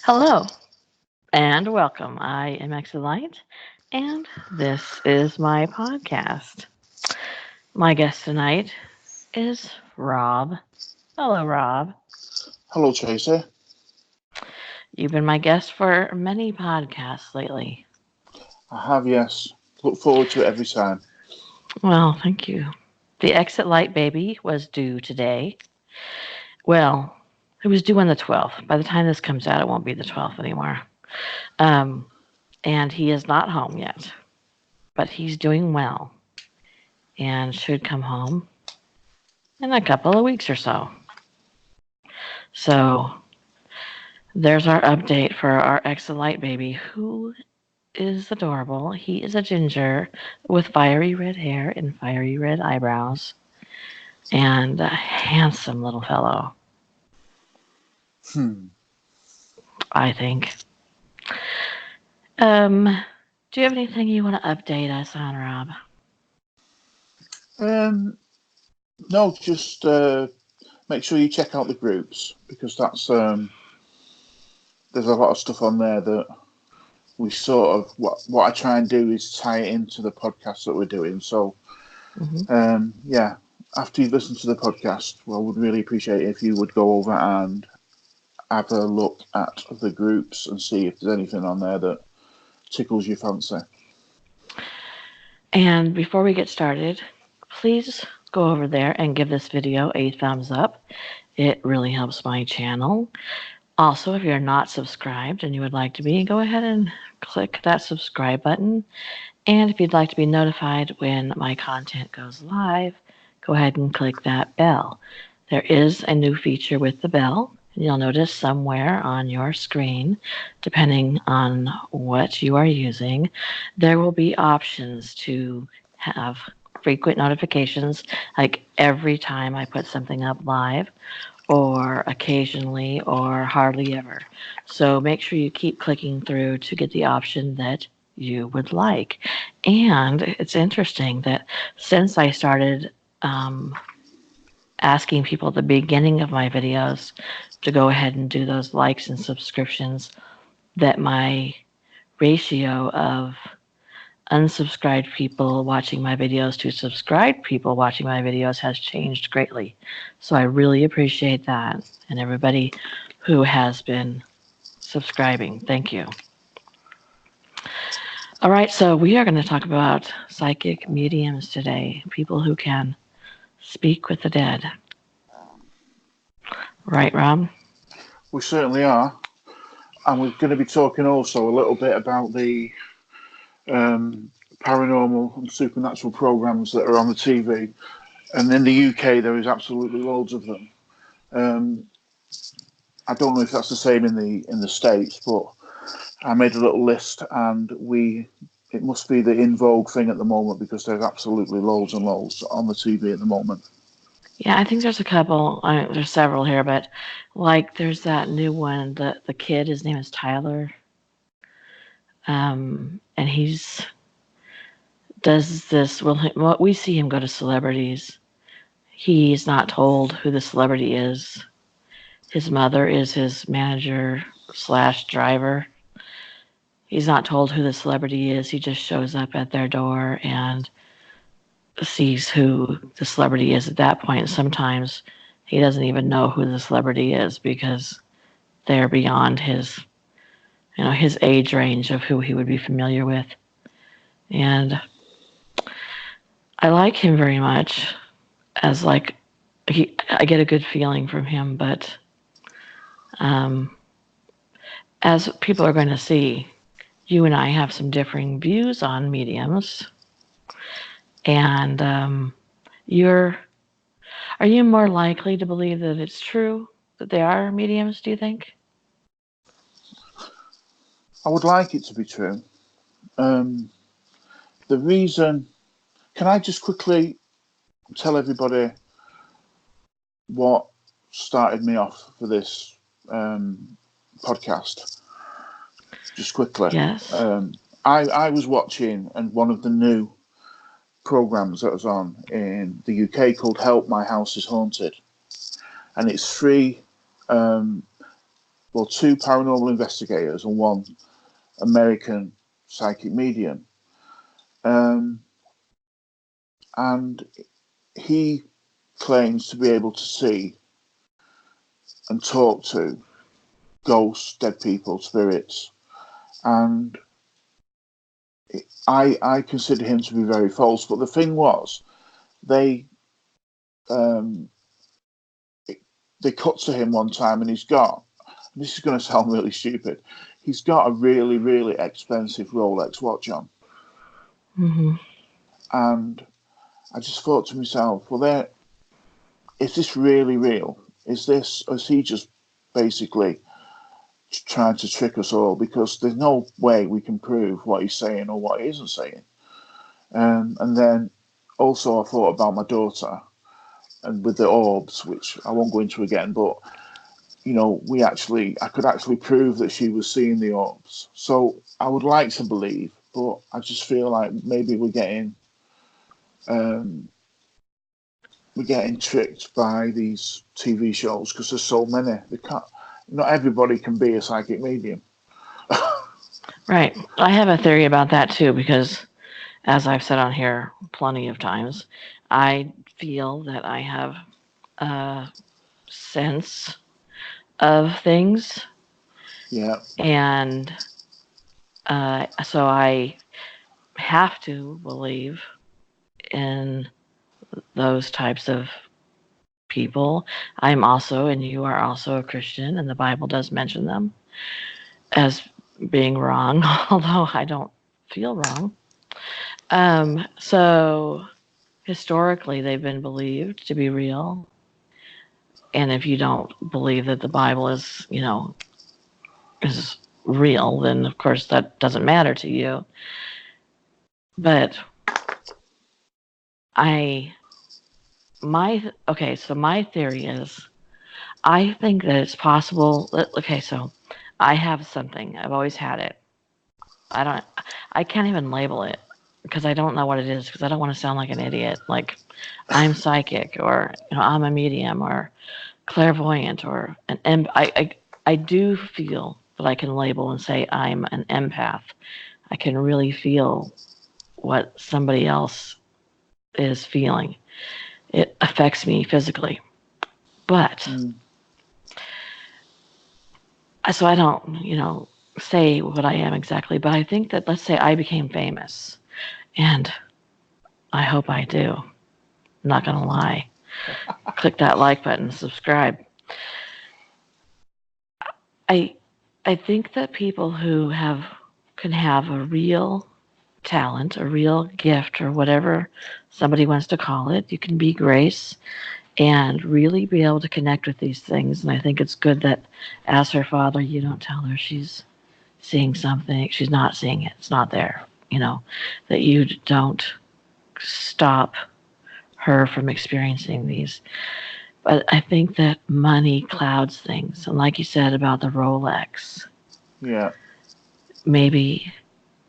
Hello and welcome. I am Exelite, and this is my podcast. My guest tonight is Rob. Hello, Rob. Hello, Tracy. You've been my guest for many podcasts lately. I have, yes. Look forward to it every time. Well, thank you. The Exit Light baby was due today. Well, it was due on the 12th. By the time this comes out, it won't be the 12th anymore. Um, and he is not home yet, but he's doing well and should come home in a couple of weeks or so. So there's our update for our Exolite baby, who is adorable. He is a ginger with fiery red hair and fiery red eyebrows, and a handsome little fellow, Hmm. I think. Do you have anything you want to update us on, Rob? Um, no, just make sure you check out the groups because there's a lot of stuff on there that we sort of what I try and do is tie it into the podcast that we're doing. So Hmm. yeah, after you've listened to the podcast, well, I would really appreciate it if you would go over and have a look at the groups and see if there's anything on there that tickles your fancy. And before we get started, please go over there and give this video a thumbs up. It really helps my channel. Also, if you're not subscribed and you would like to be, go ahead and click that subscribe button. And if you'd like to be notified when my content goes live, go ahead and click that bell. There is a new feature with the bell. You'll notice somewhere on your screen, depending on what you are using, there will be options to have frequent notifications, like every time I put something up live, or occasionally, or hardly ever. So make sure you keep clicking through to get the option that you would like. And it's interesting that since I started asking people at the beginning of my videos to go ahead and do those likes and subscriptions, that my ratio of unsubscribed people watching my videos to subscribed people watching my videos has changed greatly. So I really appreciate that. And everybody who has been subscribing, thank you. All right, so we are going to talk about psychic mediums today, people who can speak with the dead. Right, Rob? We certainly are. And we're going to be talking also a little bit about the paranormal and supernatural programs that are on the TV. And in the UK, there is absolutely loads of them. Um, I don't know if that's the same in the States, but I made a little list, and it must be the in vogue thing at the moment because there's absolutely loads and loads on the TV at the moment. Yeah, I think there's a couple. There's several here, but like there's that new one. The kid, his name is Tyler, and he's does this. Well, we see him go to celebrities. He's not told who the celebrity is. His mother is his manager slash driver. He's not told who the celebrity is. He just shows up at their door and sees who the celebrity is at that point. Sometimes he doesn't even know who the celebrity is because they're beyond his age range of who he would be familiar with. And I like him very much as like I get a good feeling from him, but um, as people are going to see, you and I have some differing views on mediums, and you're are you more likely to believe that it's true that they are mediums? Do you think? I would like it to be true. Um, the reason, can I just quickly tell everybody what started me off for this podcast? Just quickly. Yes. I was watching and one of the new programs that was on in the UK called Help My House is Haunted, and it's free. Um, well, two paranormal investigators and one American psychic medium. And he claims to be able to see and talk to ghosts, dead people, spirits. And I consider him to be very false. But the thing was, they cut to him one time and he's got, this is going to sound really stupid, he's got a really, really expensive Rolex watch on. Mm-hmm. And I just thought to myself, well, is this really real? Is he just basically trying to trick us all? Because there's no way we can prove what he's saying or what he isn't saying. And then also I thought about my daughter and with the orbs, which I won't go into again, but I could actually prove that she was seeing the orbs. So I would like to believe, but I just feel like maybe we're getting tricked by these TV shows because there's so many. Not everybody can be a psychic medium. Right. I have a theory about that too, because as I've said on here plenty of times, I feel that I have a sense of things. Yeah. And so I have to believe in those types of people. I'm also, and you are also a Christian, and the Bible does mention them as being wrong, although I don't feel wrong. So historically, they've been believed to be real. And if you don't believe that the Bible is real, then of course that doesn't matter to you. But so my theory is, I think that it's possible. Okay, so I have something. I've always had it. I can't even label it because I don't know what it is, because I don't want to sound like an idiot. Like I'm psychic, or I'm a medium, or clairvoyant, or I do feel that I can label and say I'm an empath. I can really feel what somebody else is feeling. It affects me physically. But so I don't, say what I am exactly, but I think that, let's say I became famous, and I hope I do. I'm not going to lie. Click that like button, subscribe. I I think that people who can have a real talent, a real gift, or whatever somebody wants to call it. You can be grace and really be able to connect with these things. And I think it's good that as her father, you don't tell her she's seeing something. She's not seeing it. It's not there. That you don't stop her from experiencing these. But I think that money clouds things. And like you said about the Rolex, Yeah. maybe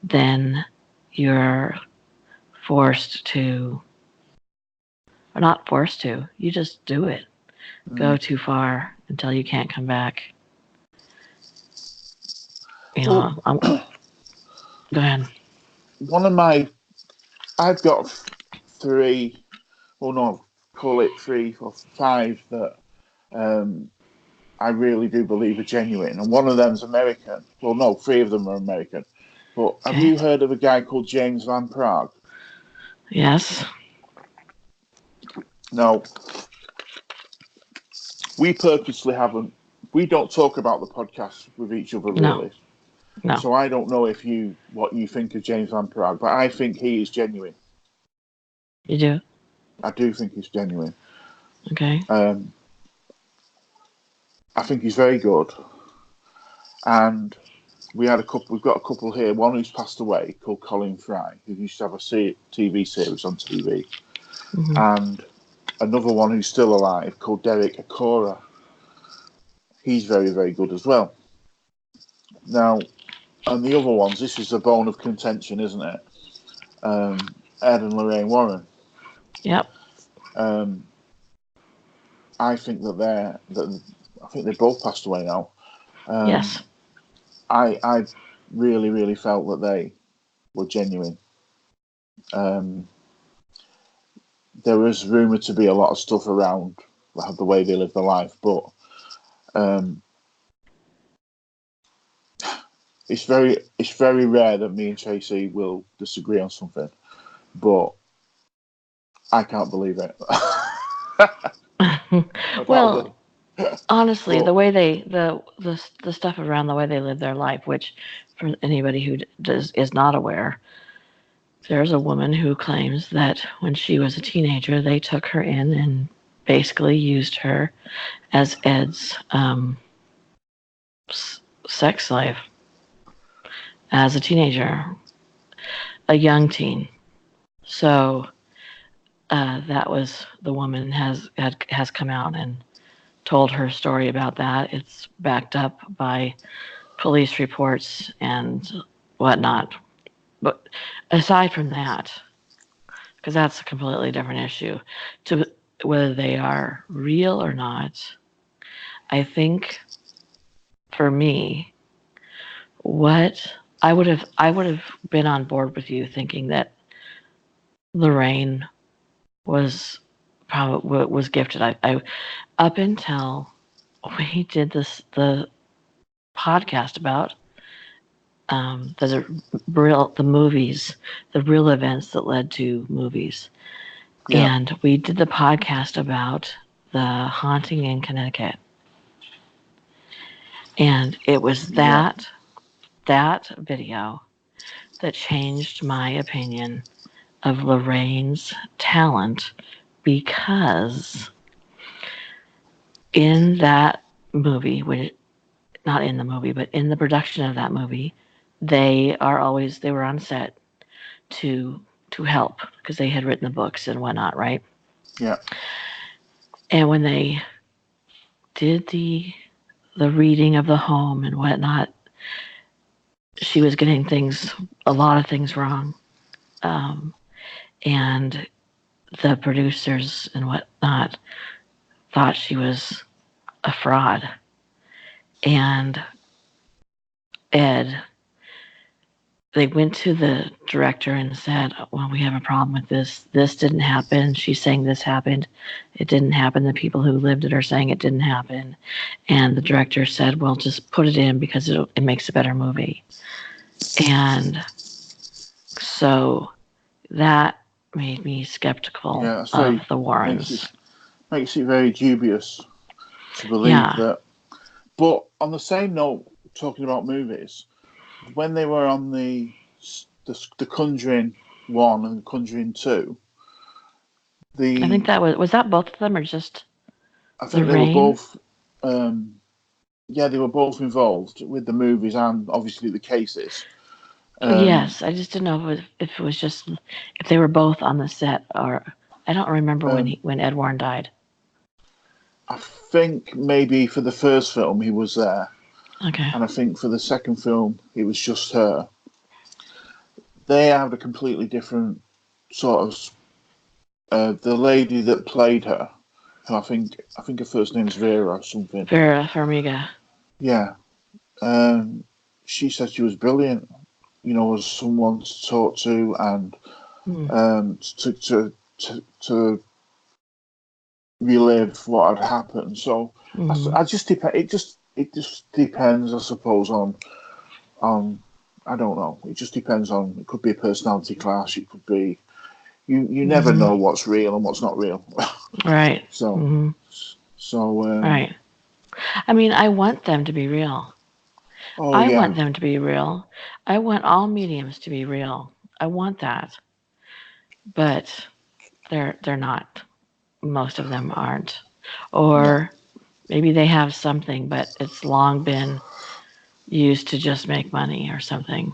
then you're forced to, or not forced to, you just do it. Go too far until you can't come back. Well, go ahead. I've got three, well, no, call it 3 or 5 that I really do believe are genuine. And one of them's American. Well, no, 3 of them are American. But have you heard of a guy called James Van Prague? Yes. No. We purposely haven't. We don't talk about the podcast with each other, really. No. So I don't know what you think of James Van Prague, but I think he is genuine. You do? I do think he's genuine. Okay. I think he's very good. And we've got a couple here. One who's passed away called Colin Fry, who used to have a TV series on TV. Mm-hmm. And another one who's still alive called Derek Akora. He's very, very good as well. Now, and the other ones, this is a bone of contention, isn't it? Ed and Lorraine Warren. Yep. I think that I think they both passed away now. Yes. I really, really felt that they were genuine. There was rumored to be a lot of stuff around the way they live their life, but it's very rare that me and Tracy will disagree on something, but I can't believe it. Well, honestly, But the way the stuff around the way they live their life, which for anybody who is not aware, there's a woman who claims that when she was a teenager, they took her in and basically used her as Ed's sex slave as a teenager, a young teen. So that was the woman has come out and told her story about that. It's backed up by police reports and whatnot. But aside from that, because that's a completely different issue, to whether they are real or not, I think for me, what I would have been on board with you thinking that Lorraine was gifted. I up until we did the podcast about the movies, the real events that led to movies, yeah, and we did the podcast about the haunting in Connecticut, and it was yeah, that video that changed my opinion of Lorraine's talent because in that movie, not in the movie, but in the production of that movie, they were on set to help because they had written the books and whatnot, right? yeah, And when they did the reading of the home and whatnot, she was getting a lot of things wrong, um, and the producers and whatnot thought she was a fraud. And Ed, they went to the director and said, well, we have a problem with this. This didn't happen. She's saying this happened. It didn't happen. The people who lived it are saying it didn't happen. And the director said, well, just put it in because it makes a better movie. And so that made me skeptical yeah. That's of very the makes Warrens. it makes it very dubious to believe Yeah. that. But on the same note, talking about movies, when they were on the Conjuring 1 and Conjuring 2, I think the that was that both of them or just I think they were Lorraine? both yeah, they were both involved with the movies and obviously the cases. Um, Yes, I just didn't know if it was just if they were both on the set or I don't remember um, when Ed Warren died. I think maybe for the first film he was there, Okay. and I think for the second film it was just her. They had a completely different sort of. The lady that played her, who I think her first name's Vera or something. Vera Farmiga. Yeah, she said she was brilliant. As someone to talk to and Hmm. to relive what had happened. So Hmm. I just depend. It just depends, I suppose, on I don't know. It just depends on. It could be a personality clash. It could be you never Hmm. know what's real and what's not real. Right. so Hmm. so Right. I mean, I want them to be real. oh I yeah, want them to be real. I want all mediums to be real. I want that. But they're not. Most of them aren't. no, Or maybe they have something, but it's long been used to just make money or something.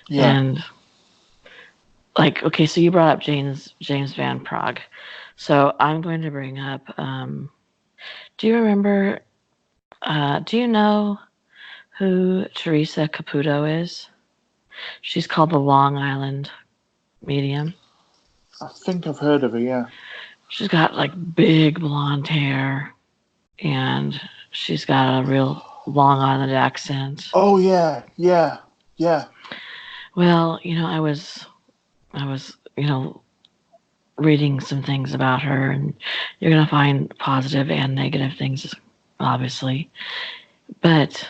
yeah. And like, okay, so you brought up James Van Prague. So I'm going to bring up. Do you remember? Do you know who Teresa Caputo is? She's called the Long Island Medium. I think I've heard of her. Yeah, She's got like big blonde hair, and she's got a real Long Island accent. Oh yeah, yeah, yeah, Well, I was reading some things about her, and you're gonna find positive and negative things, obviously. But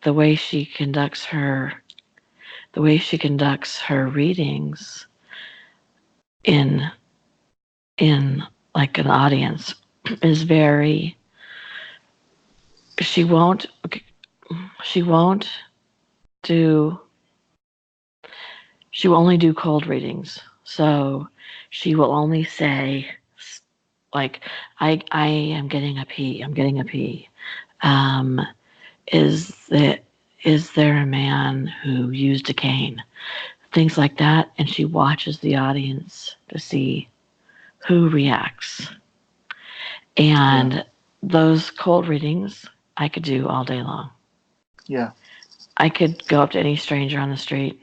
the way she conducts her, the way she conducts her readings in in like an audience is very. She won't. She won't do. She will only do cold readings. So she will only say like, I am getting a P. I'm getting a P. Um, is that is there a man who used a cane? Things like that, and she watches the audience to see who reacts. yeah, And those cold readings I could do all day long. yeah, I could go up to any stranger on the street.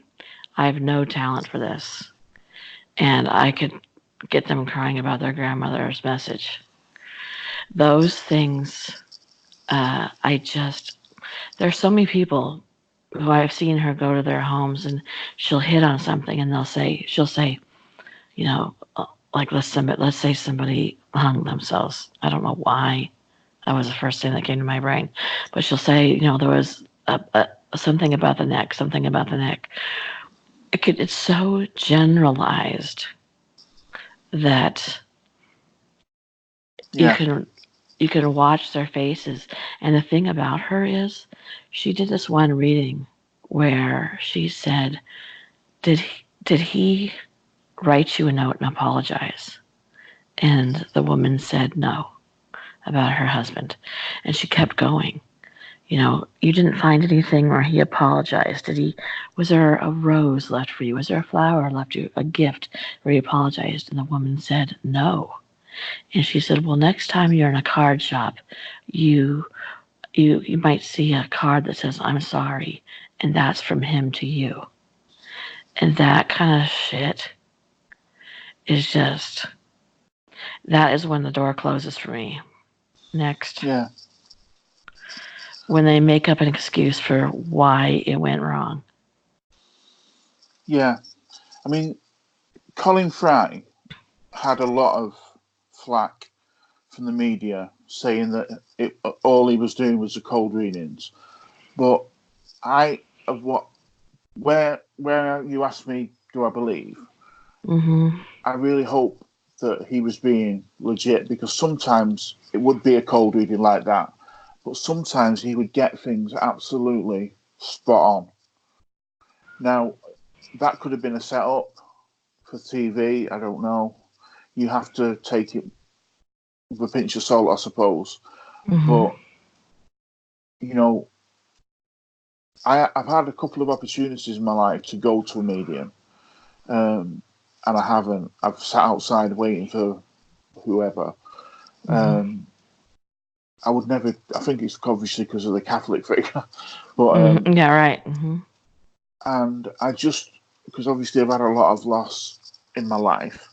I have no talent for this. And I could get them crying about their grandmother's message. Those things, there's so many people who I've seen her go to their homes and she'll hit on something and she'll say, you know, like let's say somebody hung themselves. I don't know why. That was the first thing that came to my brain. But she'll say, there was something about the neck, something about the neck. It's so generalized that you yeah, can you can watch their faces. And the thing about her is, she did this one reading where she said, "Did he write you a note and apologize?" And the woman said no, about her husband. And she kept going. You didn't find anything where he apologized. Was there a rose left for you? Was there a flower left you, a gift where he apologized? And the woman said no. And she said, well, next time you're in a card shop, you you might see a card that says, I'm sorry, and that's from him to you. And that kind of shit is just, that is when the door closes for me. Next. yeah, When they make up an excuse for why it went wrong. yeah. I mean, Colin Fry had a lot of flack from the media saying that all he was doing was the cold readings. But I, of what, where you asked me, do I believe? Mm-hmm. I really hope that he was being legit, because sometimes it would be a cold reading like that, but sometimes he would get things absolutely spot on. Now, that could have been a setup for TV. I don't know. You have to take it with a pinch of salt, I suppose. Mm-hmm. But you know, I've had a couple of opportunities in my life to go to a medium, and I haven't. I've sat outside waiting for whoever. Mm-hmm. I would never. I think it's obviously because of the Catholic figure, but Mm-hmm. Yeah, right. Mm-hmm. and I just, because obviously I've had a lot of loss in my life.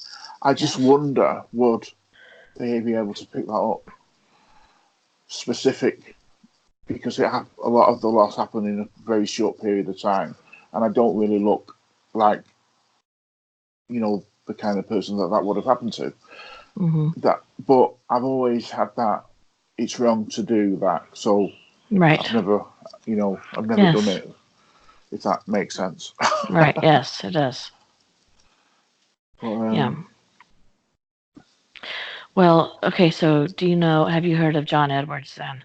I just Yes. wonder, would they be able to pick that up specific, because a lot of the loss happened in a very short period of time, and I don't really look like the kind of person that would have happened to. Mm-hmm. But I've always had that. It's wrong to do that, so Right. I've never done Yes. it. If that makes sense. Right. Yes, it does. But Yeah. Well, okay, so have you heard of John Edwards then?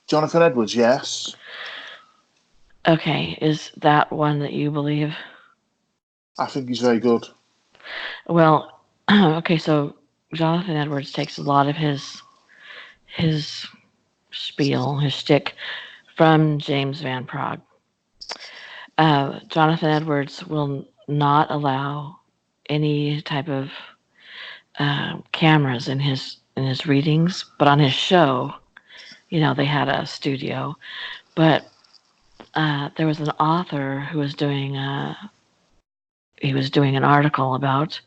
Jonathan Edwards, yes, Okay, is that one that you believe? I think he's very good. Well, okay, so Jonathan Edwards takes a lot of his spiel, his shtick from James Van Praagh. Jonathan Edwards will not allow any type of cameras in his readings, but on his show, they had a studio. But there was an author who was doing an article about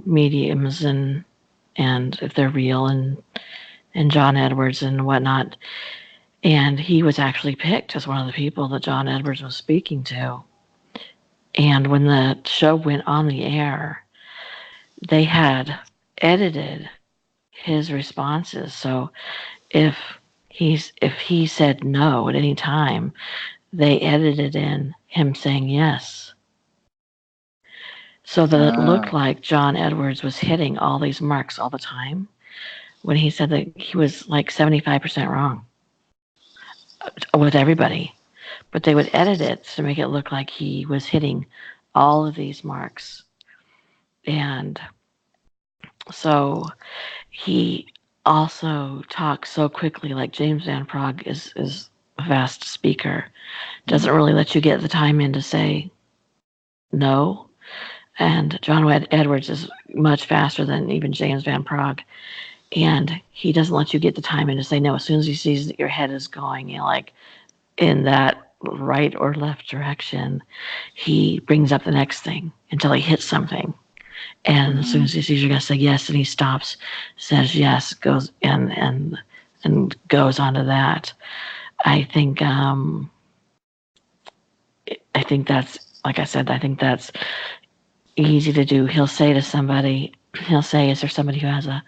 mediums and if they're real and John Edwards and whatnot. And he was actually picked as one of the people that John Edwards was speaking to. And when the show went on the air, they had edited his responses. So if he said no at any time, they edited in him saying yes. So that it looked like John Edwards was hitting all these marks all the time when he said that he was like 75% wrong with everybody. But they would edit it to make it look like he was hitting all of these marks. And so he also talks so quickly, like James Van Praagh is a fast speaker, doesn't really let you get the time in to say no. And John Edwards is much faster than even James Van Praagh. And he doesn't let you get the time in to say no. As soon as he sees that your head is going, like in that right or left direction, he brings up the next thing until he hits something. And as soon as he sees you're going to say yes, and he stops, says yes, goes and goes on to that. I think that's, like I said, I think that's easy to do. He'll say to somebody, is there somebody who has a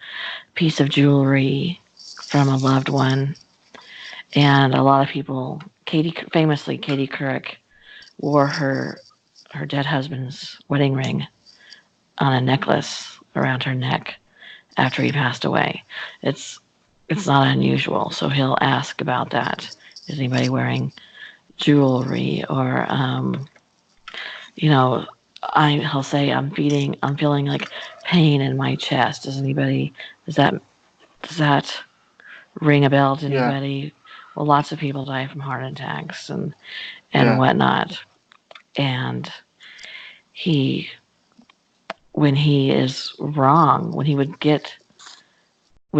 piece of jewelry from a loved one? And a lot of people, Katie Couric wore her dead husband's wedding ring on a necklace around her neck after he passed away. It's not unusual. So he'll ask about that. Is anybody wearing jewelry? Or he'll say, I'm feeling like pain in my chest. Does that ring a bell to anybody? Yeah. Well, lots of people die from heart attacks and whatnot. And when he is wrong, when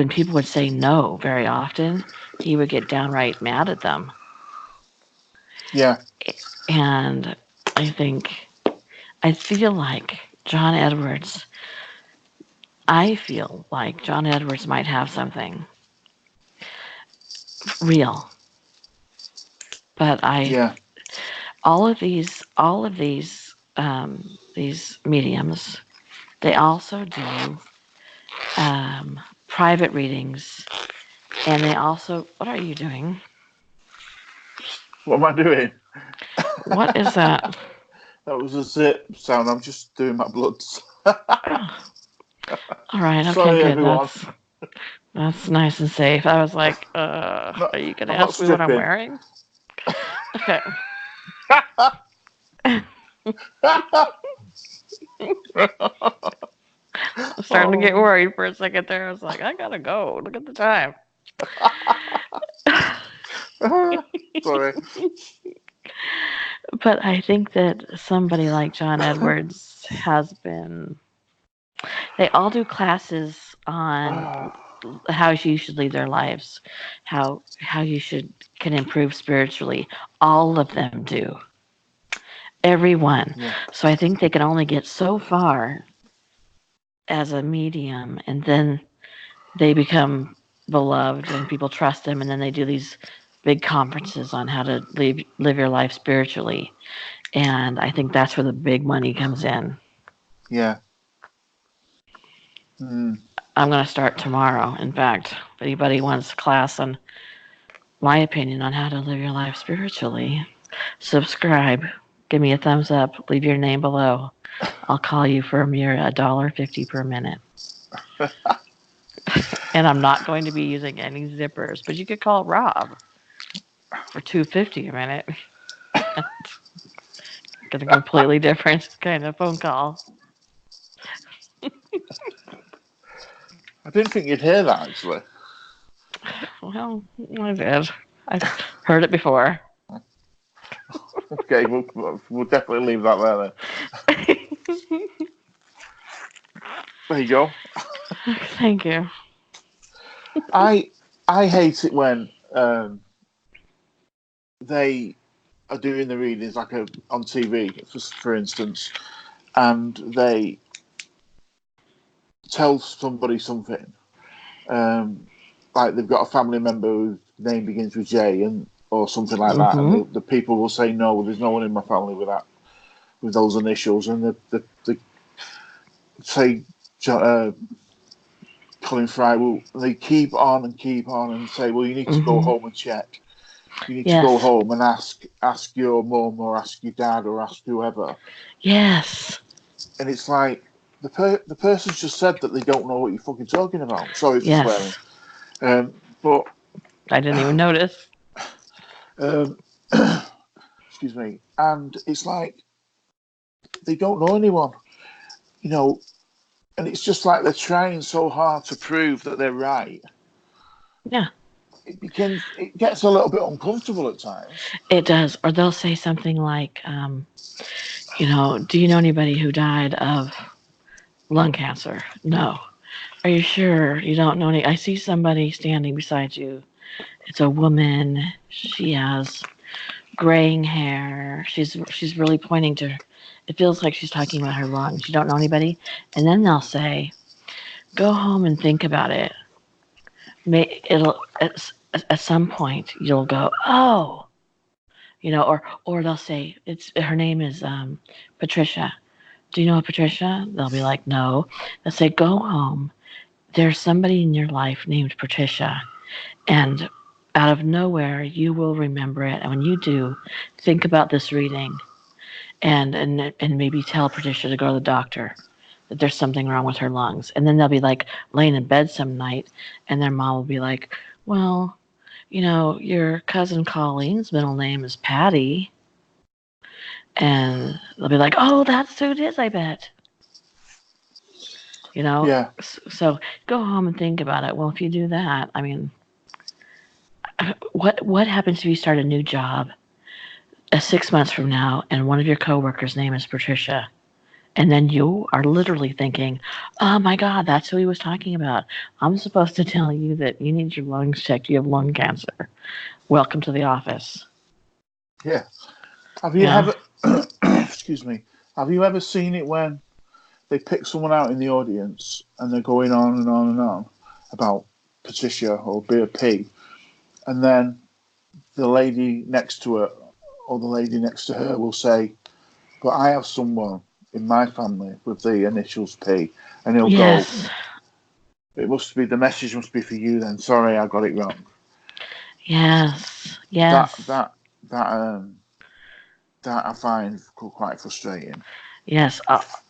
people would say no very often, he would get downright mad at them. Yeah. And I feel like John Edwards might have something real. But all of these mediums, they also do private readings, and they also. What are you doing? What am I doing? What is that? That was a zip sound. I'm just doing my bloods. All right. Okay. Sorry, good. everyone. That's nice and safe. I was like, are you going to ask me what I'm wearing? Okay. I'm starting to get worried for a second there. I was like, I gotta go. Look at the time. Sorry. But I think that somebody like John Edwards they all do classes on how you should lead their lives, how you can improve spiritually. All of them do. Everyone. Yeah. So I think they can only get so far as a medium, and then they become beloved and people trust them, and then they do these big conferences on how to live your life spiritually. And I think that's where the big money comes in. Yeah. I'm going to start tomorrow. In fact, if anybody wants a class on my opinion on how to live your life spiritually, subscribe, give me a thumbs up, leave your name below. I'll call you for a mere $1.50 per minute. And I'm not going to be using any zippers, but you could call Rob for $2.50 a minute. Get a completely different kind of phone call. I didn't think you'd hear that, actually. Well, I did. I've heard it before. Okay, we'll definitely leave that there then. There you go. Thank you. I hate it when they are doing the readings like on TV, for instance, and they tell somebody something, like they've got a family member who name begins with J and or something like that, and Mm-hmm. the people will say no, there's no one in my family with those initials, and the say Colin Fry will they keep on and say, well, you need to go Mm-hmm. home and check. You need to go Yes. home and ask your mum or ask your dad or ask whoever. Yes. And it's like the person's just said that they don't know what you're fucking talking about. Sorry for swearing. Yes. But I didn't even notice. um, excuse me. And it's like they don't know anyone, you know. And it's just like they're trying so hard to prove that they're right. Yeah, It gets a little bit uncomfortable at times. it does. Or they'll say something like, do you know anybody who died of lung cancer? No. Are you sure you don't know any? I see somebody standing beside you. It's a woman. She has graying hair. She's really pointing to. It feels like she's talking about her lungs. You don't know anybody, and then they'll say, "Go home and think about it. It'll at some point you'll go, oh, or they'll say it's her name is Patricia. Do you know Patricia? They'll be like, no. They'll say, go home. There's somebody in your life named Patricia, and out of nowhere you will remember it. And when you do, think about this reading, and maybe tell Patricia to go to the doctor. That there's something wrong with her lungs. And then they'll be like laying in bed some night, and their mom will be like, well, your cousin Colleen's middle name is Patty. And they'll be like, oh, that's who it is, I bet. Yeah, So go home and think about it. Well, if you do that, I mean, what happens if you start a new job 6 months from now and one of your coworkers' name is Patricia? And then you are literally thinking, oh my God, that's who he was talking about. I'm supposed to tell you that you need your lungs checked. You have lung cancer. Welcome to the office. yeah. Have you Yeah. ever, excuse me, have you ever seen it when they pick someone out in the audience and they're going on and on and on about Patricia or B, and then the lady next to her or the lady next to her will say, but I have someone in my family with the initials P, and he'll go, Yes. the message must be for you then. Sorry, I got it wrong. Yes. That Yes. that that that I find quite frustrating. Yes.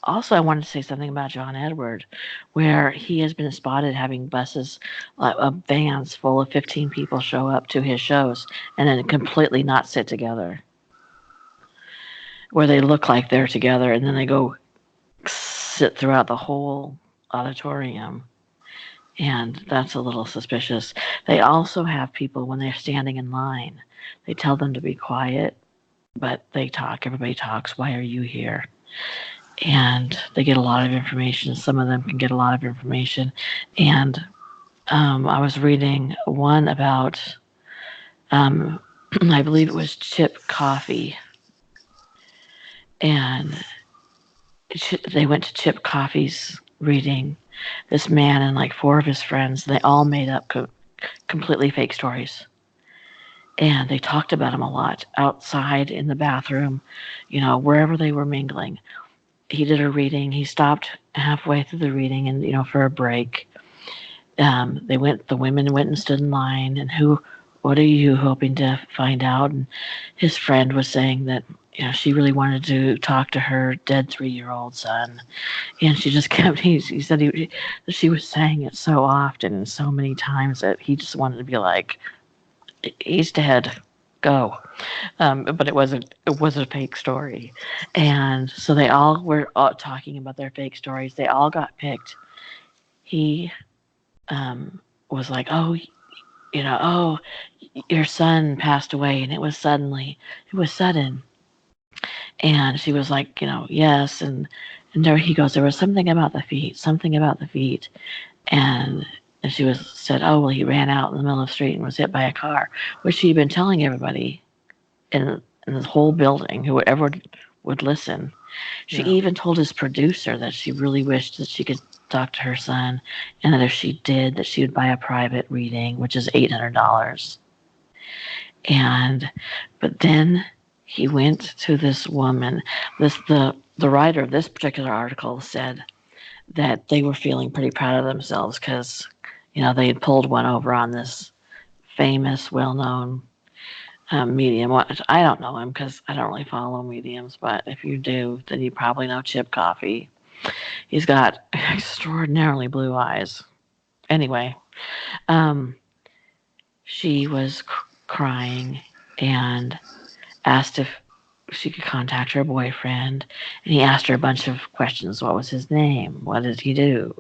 Also, I wanted to say something about John Edward, where he has been spotted having buses, vans full of 15 people show up to his shows and then completely not sit together, where they look like they're together and then they go sit throughout the whole auditorium. And that's a little suspicious. They also have people when they're standing in line, they tell them to be quiet, but they talk. Everybody talks. Why are you here? And they get a lot of information. Some of them can get a lot of information. And I was reading one about, um, I believe it was Chip Coffee, and they went to Chip Coffee's reading. This man and like four of his friends, they all made up completely fake stories. And they talked about him a lot outside in the bathroom, wherever they were mingling. He did a reading. He stopped halfway through the reading, and for a break, the women went and stood in line, and what are you hoping to find out? And his friend was saying that she really wanted to talk to her dead 3-year-old son, and she just kept. He said she was saying it so often and so many times that he just wanted to be like, he's dead. Go. But it was a fake story, and so they all were talking about their fake stories. They all got picked. He was like, oh, oh, your son passed away, and it was sudden. And she was like, yes, and there he goes. There was something about the feet, and she was said, oh well, he ran out in the middle of the street and was hit by a car, which she'd been telling everybody in the whole building, whoever would listen. She Yeah, even told his producer that she really wished that she could talk to her son, and that if she did, that she would buy a private reading, which is $800. But then he went to this woman. The writer of this particular article said that they were feeling pretty proud of themselves because they had pulled one over on this famous, well-known medium. I don't know him because I don't really follow mediums, but if you do, then you probably know Chip Coffey. He's got extraordinarily blue eyes. Anyway, um, she was crying and asked if she could contact her boyfriend, and he asked her a bunch of questions. What was his name? What did he do?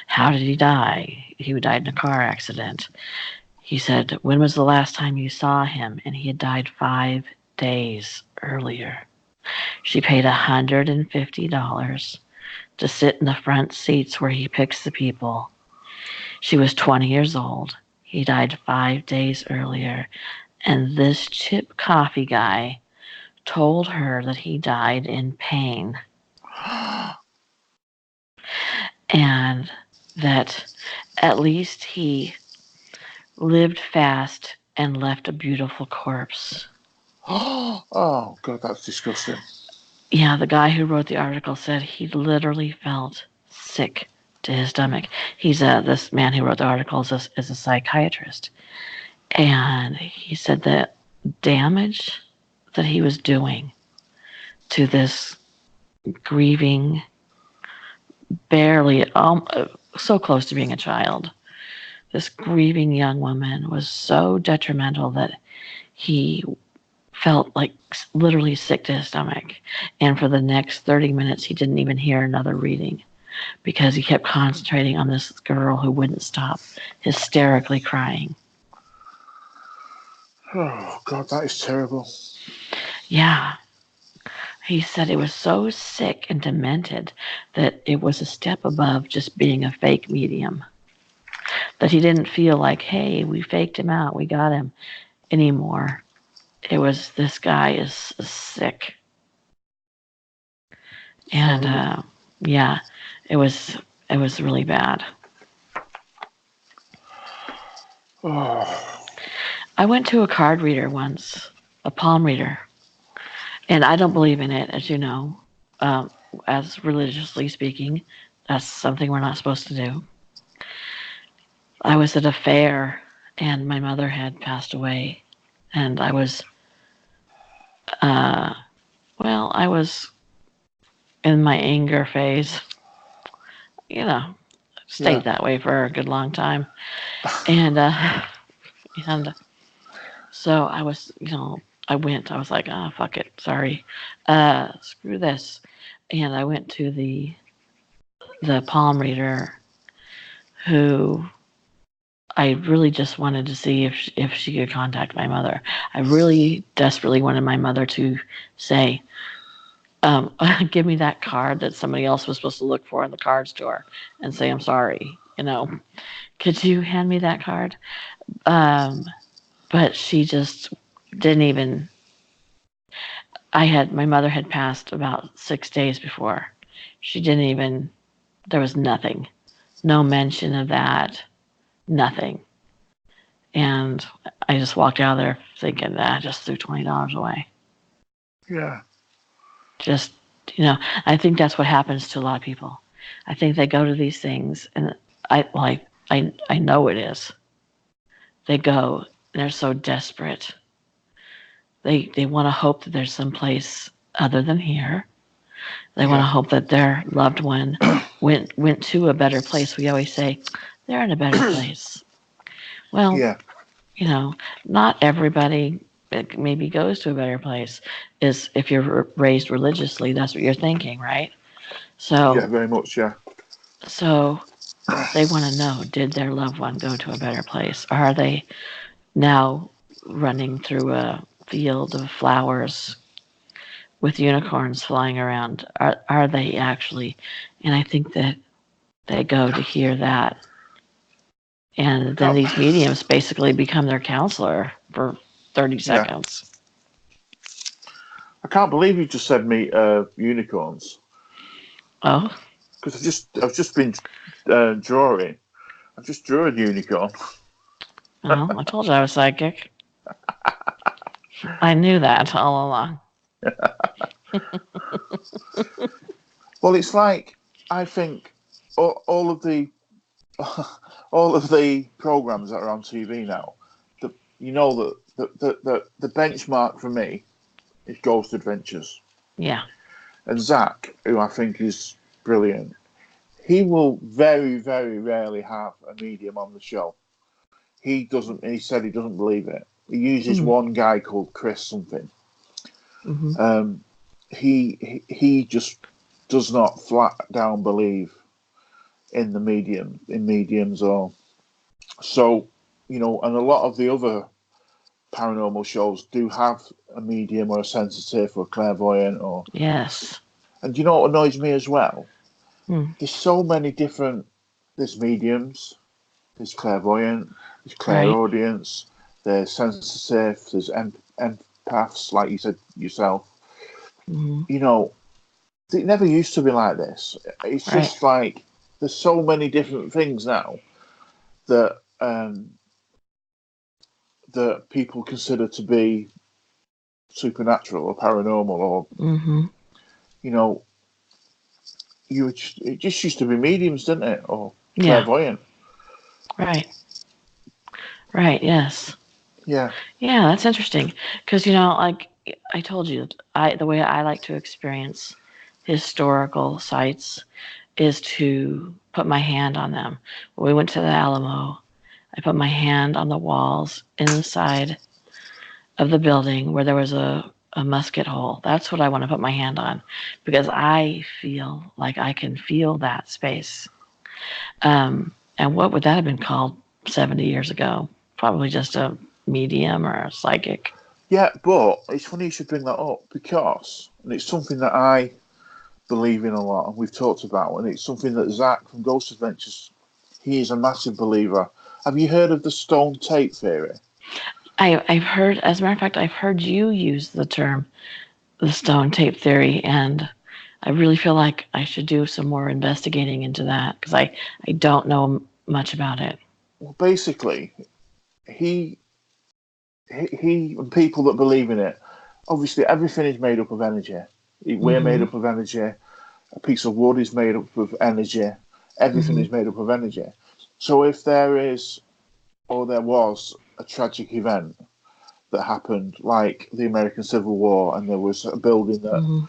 How did he die? He died in a car accident. He said, when was the last time you saw him? And he had died 5 days earlier. She paid $150 to sit in the front seats where he picks the people. She was 20 years old. He died 5 days earlier. And this Chip Coffey guy told her that he died in pain. And that at least he lived fast and left a beautiful corpse. Oh, God, that's disgusting. Yeah, the guy who wrote the article said he literally felt sick to his stomach. He's this man who wrote the article is a psychiatrist. And he said that damage that he was doing to this grieving, barely, so close to being a child, this grieving young woman was so detrimental that he felt like literally sick to his stomach. And for the next 30 minutes, he didn't even hear another reading because he kept concentrating on this girl who wouldn't stop hysterically crying. Oh, God, that is terrible. Yeah. He said it was so sick and demented that it was a step above just being a fake medium. That he didn't feel like, hey, we faked him out, we got him anymore. It was, this guy is sick. And yeah, it was really bad. Oh. I went to a card reader once, a palm reader, and I don't believe in it, as you know. As religiously speaking, that's something we're not supposed to do. I was at a fair, and my mother had passed away, and I was, I was in my anger phase. Stayed that way for a good long time, and so I was, I went. I was like, fuck it, sorry, screw this, and I went to the palm reader, who I really just wanted to see if she could contact my mother. I really desperately wanted my mother to say, give me that card that somebody else was supposed to look for in the card store and say, I'm sorry, could you hand me that card? But she just didn't even, my mother had passed about 6 days before. She didn't even, there was nothing, no mention of that, nothing. And I just walked out of there thinking, I just threw $20 away. Yeah. Just, I think that's what happens to a lot of people. I think they go to these things, and I know it is. They go, they're so desperate. They want to hope that there's some place other than here. They want to hope that their loved one went to a better place. We always say, they're in a better place. Well, not everybody maybe goes to a better place. Is if you're raised religiously, that's what you're thinking, right? So yeah, very much, yeah. So they want to know, did their loved one go to a better place? Are they now running through a field of flowers with unicorns flying around? Are they actually? And I think that they go to hear that. And then these mediums basically become their counselor for 30 seconds. I can't believe you just said me unicorns. Oh? Because I've just been drawing. I've just drew a unicorn. Oh, I told you I was psychic. I knew that all along. Well, it's like I think all of the all of the programs that are on TV now, you know the benchmark for me is Ghost Adventures. Yeah. And Zach, who I think is brilliant, he will very, very rarely have a medium on the show. He doesn't. He said he doesn't believe it. He uses one guy called Chris something. Mm-hmm. He just does not flat down believe in mediums or so, you know. And a lot of the other paranormal shows do have a medium or a sensitive or clairvoyant or. Yes. And you know what annoys me as well? Mm. There's so many different. There's mediums. There's clairvoyant. There's Right. clairaudience. There's sensitive. There's empaths, like you said yourself. Mm-hmm. You know, it never used to be like this. It's Right. just like there's so many different things now that that people consider to be supernatural or paranormal, or Mm-hmm. you know, it just used to be mediums, didn't it, or Yeah. clairvoyant? Right. Right. Yes. Yeah, Yeah, that's interesting. Because, you know, like I told you, the way I like to experience historical sites is to put my hand on them. When we went to the Alamo, I put my hand on the walls inside of the building where there was a musket hole. That's what I want to put my hand on because I feel like I can feel that space. And what would that have been called 70 years ago? Probably just a medium or a psychic. yeah. But it's funny you should bring that up because, and it's something that I believe in a lot, and we've talked about, and it's something that Zach from Ghost Adventures, he is a massive believer. Have you heard of the stone tape theory? I've heard, as a matter of fact, I've heard you use the term the stone tape theory, and I really feel like I should do some more investigating into that because I don't know much about it. Well, basically, he and people that believe in it, obviously everything is made up of energy. We're made Mm-hmm. up of energy. A piece of wood is made up of energy. Everything Mm-hmm. is made up of energy. So if there is, or there was, a tragic event that happened, like the American Civil War, and there was a building that Mm-hmm.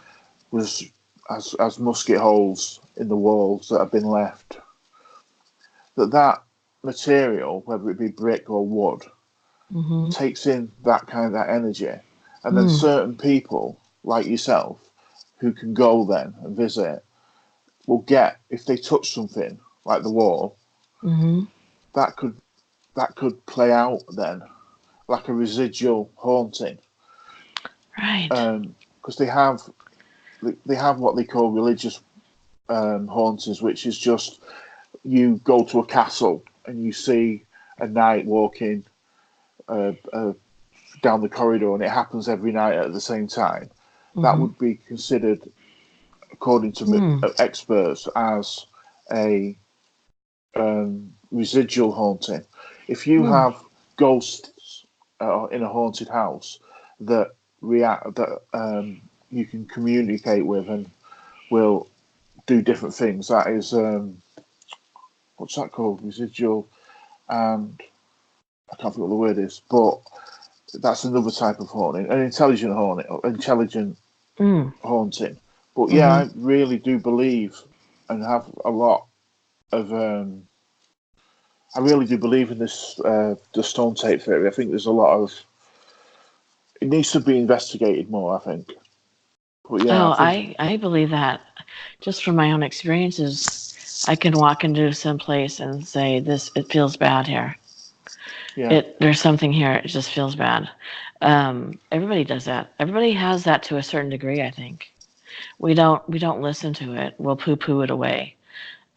was as musket holes in the walls that have been left, that material, whether it be brick or wood, Mm-hmm. takes in that energy, and then Mm. certain people like yourself who can go then and visit will get, if they touch something like the wall, Mm-hmm. that could play out then like a residual haunting, Right. because they have what they call religious hauntings, which is just you go to a castle and you see a knight walking down the corridor, and it happens every night at the same time. That Mm-hmm. would be considered, according to Mm. experts, as a residual haunting. If you Mm. have ghosts in a haunted house that react, that you can communicate with and will do different things, that is what's that called? Residual, and I can't think what the word is, but that's another type of haunting, an intelligent haunting, Mm. haunting. But yeah, Mm-hmm. I really do believe and have a lot of. I really do believe in this the stone tape theory. I think there's a lot of. It needs to be investigated more, I think. But yeah, I Oh, think I believe that just from my own experiences, I can walk into some place and say, "This it feels bad here. yeah, There's something here. It just feels bad." Everybody does that. Everybody has that to a certain degree. I think we don't listen to it. We'll poo-poo it away.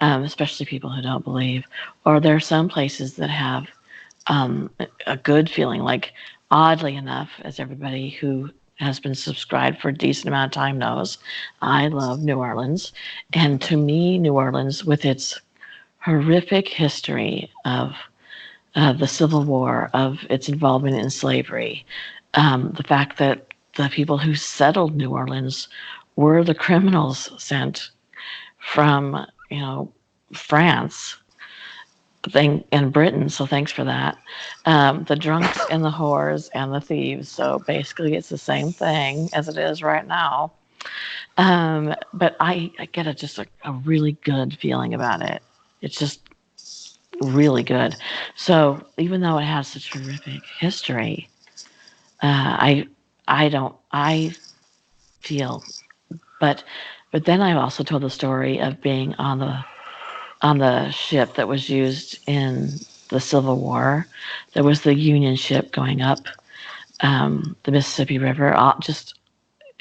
Especially people who don't believe. Or there are some places that have a good feeling. Like oddly enough, as everybody who has been subscribed for a decent amount of time knows, I love New Orleans. And to me, New Orleans, with its horrific history of the Civil War, of its involvement in slavery, The fact that the people who settled New Orleans were the criminals sent from, France and Britain. So thanks for that. The drunks and the whores and the thieves. So basically, it's the same thing as it is right now. But I get just a really good feeling about it. It's just really good. So even though it has such horrific history, I feel, but then I also told the story of being on the ship that was used in the Civil War. There was the Union ship going up the Mississippi River, just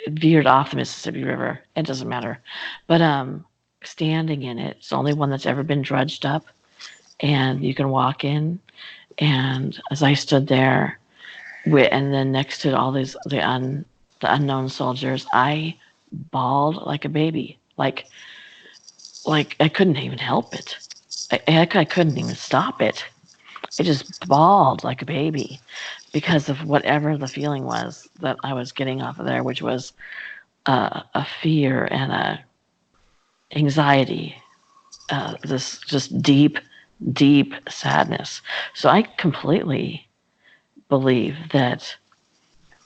veered off the Mississippi River. It doesn't matter, but standing in it, it's the only one that's ever been dredged up, and you can walk in. And as I stood there, and then next to all these the unknown soldiers, I bawled like a baby, like I couldn't even help it. I couldn't even stop it. I just bawled like a baby because of whatever the feeling was that I was getting off of there, which was a fear and a anxiety, this just deep, deep sadness. So I completely believe that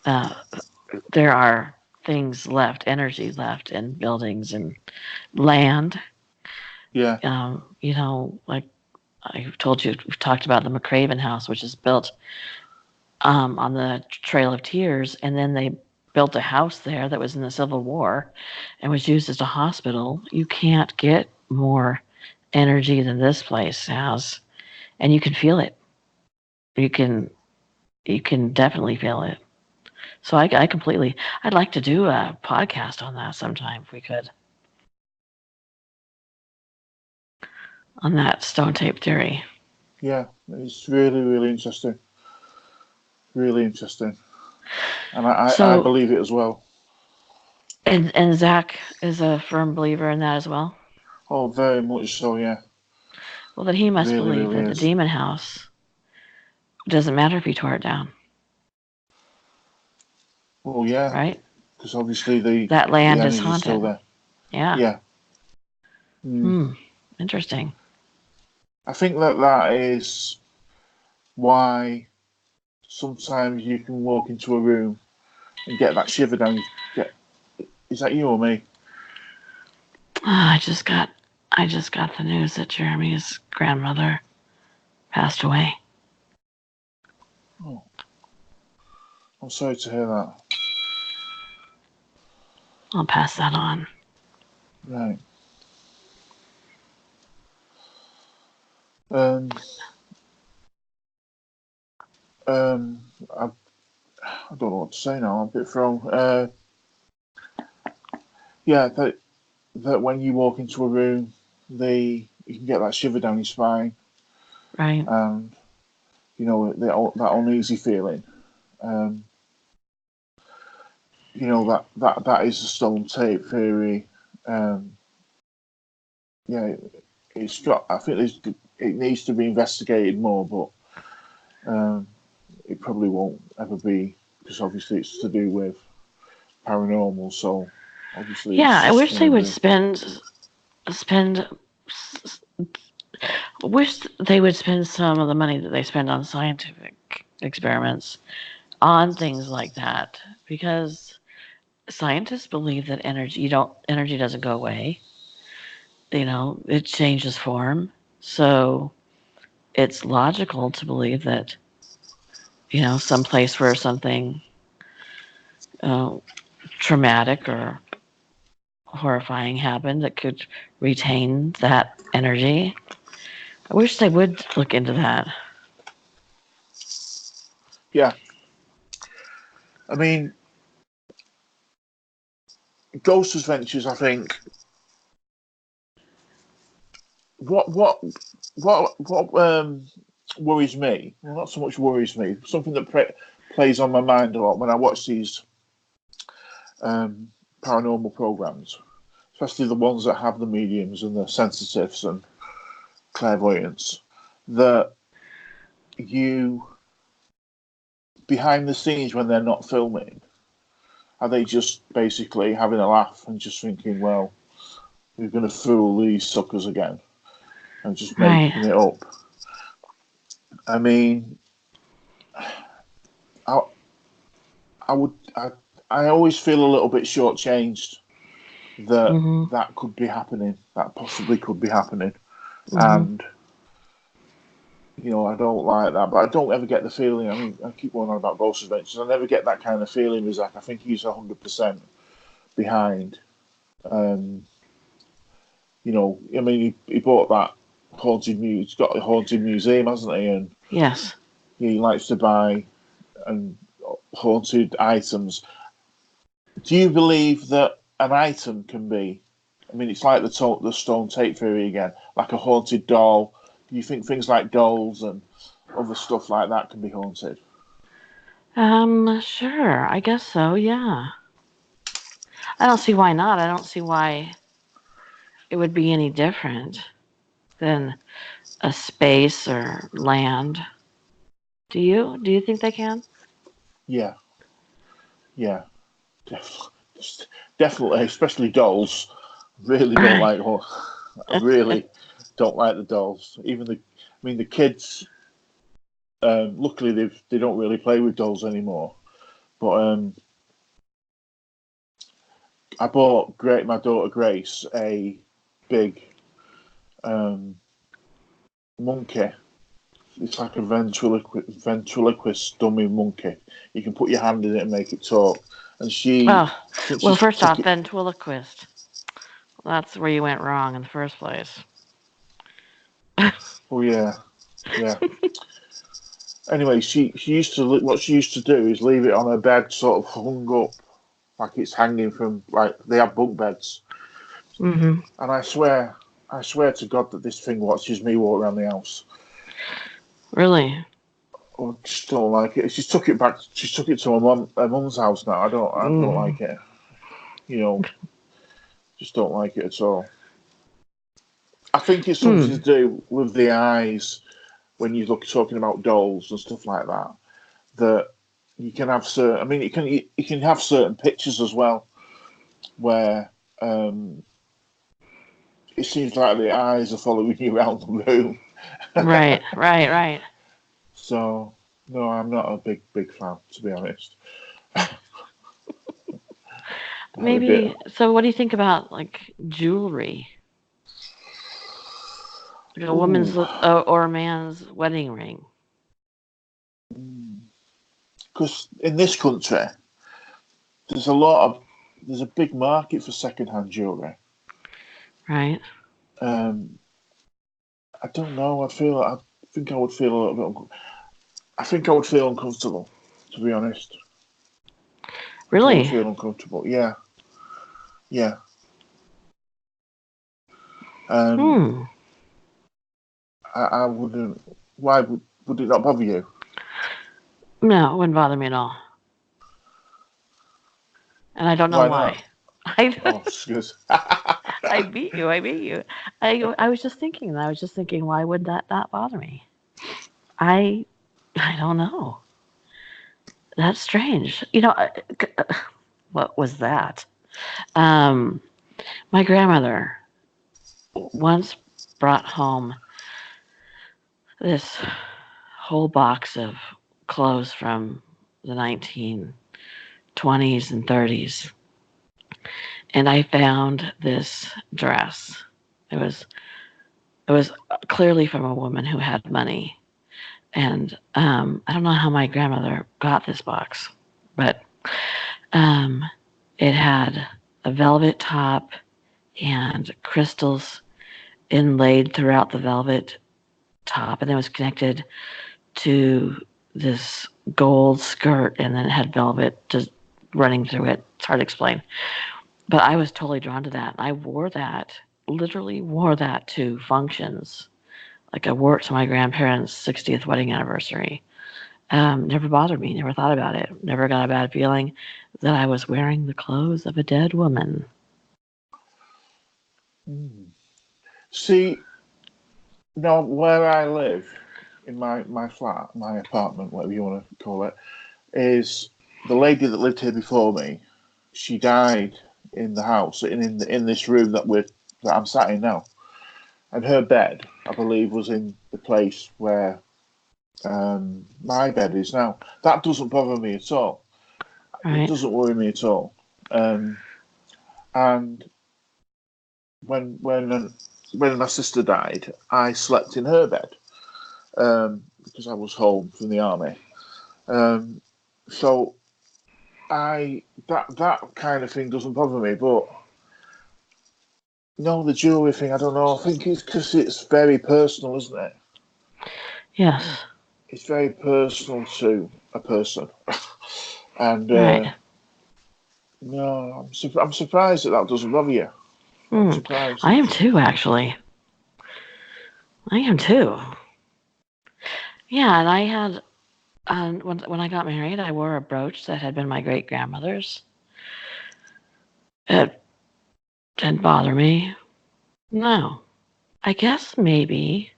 uh, there are things left, energy left in buildings and land. Yeah. Like I told you, we've talked about the McCraven House, which is built on the Trail of Tears, and then they built a house there that was in the Civil War and was used as a hospital. You can't get more energy than this place has, and you can feel it. You can definitely feel it. So I completely. I'd like to do a podcast on that sometime if we could. On that stone tape theory. Yeah, it's really, really interesting. Really interesting. And I So, believe it as well. and Zach is a firm believer in that as well. Oh, very much so, yeah. Well, then he must Really, believe really that the is. demon house doesn't matter if you tore it down, Well, yeah, right? because obviously That the land is energy is still haunted. there. Yeah. Yeah. Mm. Interesting. I think that is why sometimes you can walk into a room and get that shiver down. Is that you or me? I just got the news that Jeremy's grandmother passed away. Oh, I'm sorry to hear that. I'll pass that on. Right. Um, um, I don't know what to say now. I'm a bit thrown. Yeah, that when you walk into a room, you can get that shiver down your spine, Right. and that uneasy feeling. Um, that is the stone tape theory. Um, yeah, I think it needs to be investigated more, but it probably won't ever be because obviously it's to do with paranormal. So obviously Yeah, it's I just wish they going to would be. spend. Wish they would spend some of the money that they spend on scientific experiments on things like that, because scientists believe that energy doesn't go away. It changes form. So it's logical to believe that, some place where something uh, traumatic or horrifying happened that could retain that energy. I wish they would look into that. Yeah, I mean, Ghost Adventures. I think what worries me. Well, not so much worries me. Something that plays on my mind a lot when I watch these um, paranormal programs, especially the ones that have the mediums and the sensitives and clairvoyance, that you behind the scenes when they're not filming, are they just basically having a laugh and just thinking, well, we're going to fool these suckers again and just Right. making it up? I mean, I, I always feel a little bit shortchanged that Mm-hmm. that could be happening, that possibly could be happening. Mm-hmm. And, I don't like that, but I don't ever get the feeling. I mean, I keep going on about Ghost Adventures. I never get that kind of feeling with Zach. I think he's 100% behind. Um, I mean, he bought that he's got a haunted museum, hasn't he? And Yes. he likes to buy and haunted items. Do you believe that an item can be? I mean, it's like the stone tape theory again, like a haunted doll. Do you think things like dolls and other stuff like that can be haunted? Sure. I guess so. Yeah. I don't see why not. I don't see why it would be any different than a space or land. Do you? Do you think they can? Yeah, yeah, def- definitely, especially dolls. Really don't Right. like. I really don't like the dolls. The kids. Luckily, they don't really play with dolls anymore. But I bought my daughter Grace a big um, monkey. It's like a ventriloquist dummy monkey. You can put your hand in it and make it talk. And Oh, since well, she first took off, it, ventriloquist. That's where you went wrong in the first place. oh yeah, yeah. Anyway, what she used to do is leave it on her bed, sort of hung up, like it's hanging from like they have bunk beds. Mm-hmm. And I swear to God that this thing watches me walk around the house. Really? I just don't like it. She took it back. She took it to her mum's house now. I don't Mm. like it. You know, just don't like it at all. I think it's something to Hmm. do with the eyes when you look talking about dolls and stuff like that. That you can have certain. I mean, you can have certain pictures as well where um, it seems like the eyes are following you around the room. Right. Right. Right. So no, I'm not a big fan, to be honest. I'm a bit. Maybe. So, what do you think about like jewelry, like a woman's Ooh. or a man's wedding ring? Because in this country, there's a lot of there's a big market for second-hand jewelry. Right. Um, I don't know. I think I would feel a little bit. I think I would feel uncomfortable, to be honest. I think I would Really? feel uncomfortable. Yeah, yeah. Um, Hmm. I wouldn't. Why would it not bother you? No, it wouldn't bother me at all, and I don't know Why why. not? I Oh, excuse. I beat you. I beat you. I was just thinking. I was just thinking. Why would that not bother me? I I don't know. That's strange. What was that? Um, my grandmother once brought home this whole box of clothes from the 1920s and 30s, and I found this dress. It was it was clearly from a woman who had money, and I don't know how my grandmother got this box, but um, it had a velvet top and crystals inlaid throughout the velvet top, and it was connected to this gold skirt, and then it had velvet just running through it. It's hard to explain, but I was totally drawn to that. I wore that, literally wore that to functions. Like I wore it to my grandparents' 60th wedding anniversary. Never bothered me. Never thought about it. Never got a bad feeling that I was wearing the clothes of a dead woman. See, now where I live, in my flat, my apartment, whatever you want to call it, is the lady that lived here before me. She died in the house, in this room that I'm sat in now, and her bed, I believe, was in the place where my bed is now. That doesn't bother me at all. It Right. doesn't worry me at all. And when my sister died, I slept in her bed because I was home from the army. So that kind of thing doesn't bother me. But no, the jewelry thing, I don't know. I think it's because it's very personal, isn't it? Yes. It's very personal to a person, and Right. no, I'm surprised that doesn't bother you. I'm surprised. I am too, actually. I am too. Yeah, and I had when I got married, I wore a brooch that had been my great grandmother's. It didn't bother me. No, I guess maybe